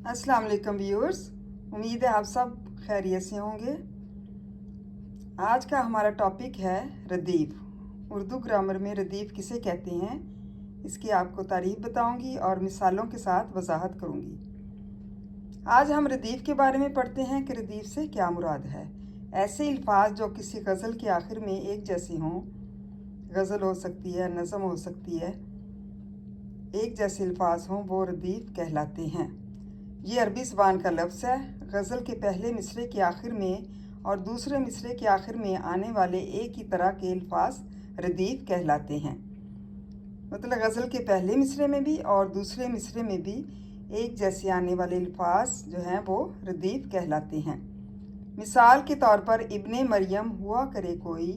अस्सलाम वालेकुम व्यूअर्स, उम्मीद है आप सब खैरियत से होंगे। आज का हमारा टॉपिक है रदीफ़। उर्दू ग्रामर में रदीफ़ किसे कहते हैं, इसकी आपको तारीफ़ बताऊंगी और मिसालों के साथ वजाहत करूंगी। आज हम रदीफ़ के बारे में पढ़ते हैं कि रदीफ़ से क्या मुराद है। ऐसे अल्फाज जो किसी गज़ल के आखिर में एक जैसे हों, गज़ल हो सकती है, नज़म हो सकती है, एक जैसे अल्फाज हों, वो रदीफ़ कहलाते हैं। ये अरबी ज़बान का लफ्ज़ है। गज़ल के पहले मिसरे के आखिर में और दूसरे मिसरे के आखिर में आने वाले एक ही तरह के अल्फाज रदीफ़ कहलाते हैं। मतलब गज़ल के पहले मिसरे में भी और दूसरे मिसरे में भी एक जैसे आने वाले अल्फाज जो हैं वो रदीफ़ कहलाते हैं। मिसाल के तौर पर इब्ने मरियम हुआ करे कोई,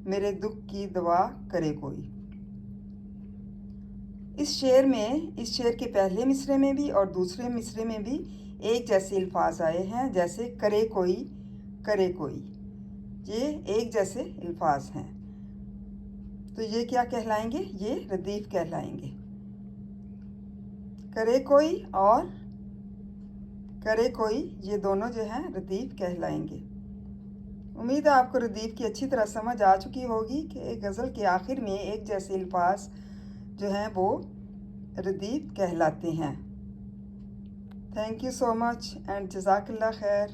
मेरे दुख की दवा करे कोई। इस शेर के पहले मिसरे में भी और दूसरे मिसरे में भी एक जैसे अल्फाज आए हैं, जैसे करे कोई, करे कोई। ये एक जैसे अल्फाज हैं, तो ये क्या कहलाएंगे? ये रदीफ़ कहलाएंगे। करे कोई और करे कोई, ये दोनों जो हैं रदीफ़ कहलाएंगे। उम्मीद है आपको रदीफ़ की अच्छी तरह समझ आ चुकी होगी कि गज़ल के आखिर में एक जैसे अल्फाज जो हैं वो रदीफ़ कहलाते हैं। Thank you so much and जज़ाकल्लाह खैर।